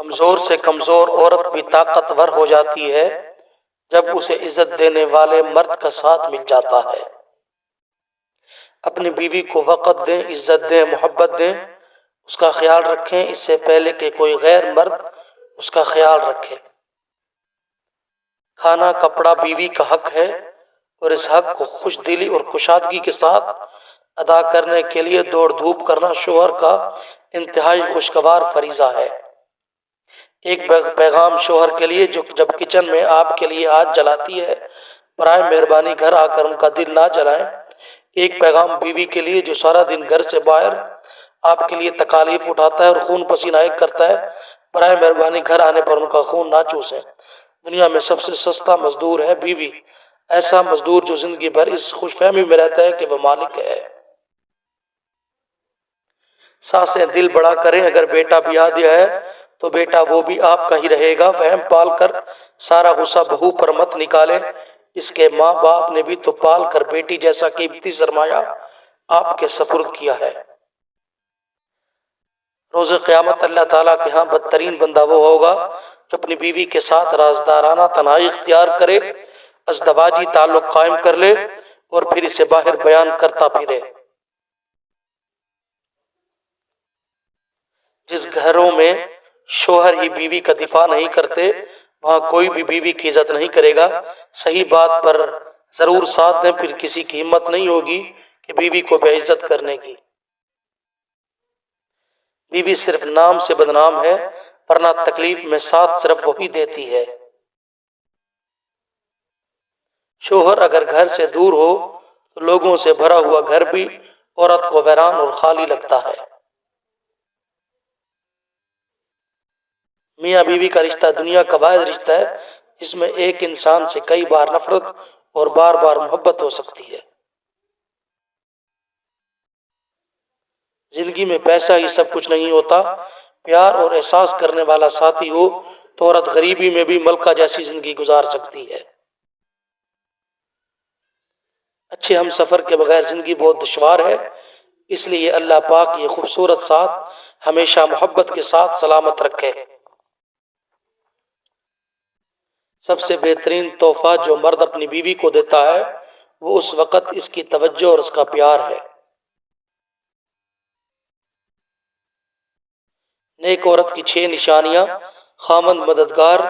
کمزور سے کمزور عورت بھی طاقتور ہو جاتی ہے جب اسے عزت دینے والے مرد کا ساتھ مل جاتا ہے۔ اپنی بیوی کو وقت دیں، عزت دیں، محبت دیں، اس کا خیال رکھیں اس سے پہلے کہ کوئی غیر مرد اس کا خیال رکھے۔ کھانا کپڑا بیوی کا حق ہے اور اس حق کو خوش دلی اور کشادگی کے ساتھ ادا کرنے کے لیے دوڑ دھوپ کرنا شوہر کا انتہائی خوشگوار فریضہ ہے۔ ایک پیغام شوہر کے لیے جو جب کچن میں آپ کے لیے آگ جلاتی ہے، برائے مہربانی گھر آ کر ان کا دل نہ جلائیں۔ ایک پیغام بیوی کے لیے جو سارا دن گھر سے باہر آپ کے لیے تکالیف اٹھاتا ہے اور خون پسینہ ایک کرتا ہے، برائے مہربانی گھر آنے پر ان کا خون نہ چوسیں۔ دنیا میں سب سے سستا مزدور ہے بیوی، ایسا مزدور جو زندگی بھر اس خوش فہمی میں رہتا ہے کہ وہ مالک ہے۔ ساسیں دل بڑا کریں، اگر بیٹا بیاہ دیا ہے تو بیٹا وہ بھی آپ کا ہی رہے گا۔ وہم پال کر سارا غصہ بہو پر مت نکالیں، اس کے ماں باپ نے بھی تو پال کر بیٹی جیسا قیمتی سرمایہ آپ کے سپرد کیا ہے۔ روز قیامت اللہ تعالیٰ کے ہاں بدترین بندہ وہ ہوگا جو اپنی بیوی کے ساتھ رازدارانہ تنہائی اختیار کرے، ازدواجی تعلق قائم کر لے اور پھر اسے باہر بیان کرتا پھرے۔ جس گھروں میں شوہر ہی بیوی کا دفاع نہیں کرتے وہاں کوئی بھی بیوی کی عزت نہیں کرے گا۔ صحیح بات پر ضرور ساتھ دیں، پھر کسی کی ہمت نہیں ہوگی کہ بیوی کو بے عزت کرنے کی۔ بیوی صرف نام سے بدنام ہے ورنہ تکلیف میں ساتھ صرف وہی دیتی ہے۔ شوہر اگر گھر سے دور ہو تو لوگوں سے بھرا ہوا گھر بھی عورت کو ویران اور خالی لگتا ہے۔ میاں بیوی کا رشتہ دنیا کا واحد رشتہ ہے جس میں ایک انسان سے کئی بار نفرت اور بار بار محبت ہو سکتی ہے۔ زندگی میں پیسہ ہی سب کچھ نہیں ہوتا، پیار اور احساس کرنے والا ساتھی ہو تو عورت غریبی میں بھی ملکہ جیسی زندگی گزار سکتی ہے۔ اچھے ہم سفر کے بغیر زندگی بہت دشوار ہے، اس لیے اللہ پاک یہ خوبصورت ساتھ ہمیشہ محبت کے ساتھ سلامت رکھے۔ سب سے بہترین تحفہ جو مرد اپنی بیوی کو دیتا ہے وہ اس وقت اس کی توجہ اور اس کا پیار ہے۔ نیک عورت کی 6 نشانیاں: خاوند مددگار،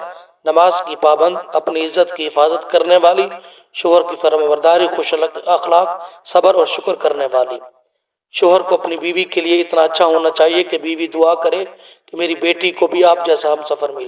نماز کی پابند، اپنی عزت کی حفاظت کرنے والی، شوہر کی فرمانبرداری، خوش اخلاق، صبر اور شکر کرنے والی۔ شوہر کو اپنی بیوی کے لیے اتنا اچھا ہونا چاہیے کہ بیوی دعا کرے کہ میری بیٹی کو بھی آپ جیسا ہم سفر ملے۔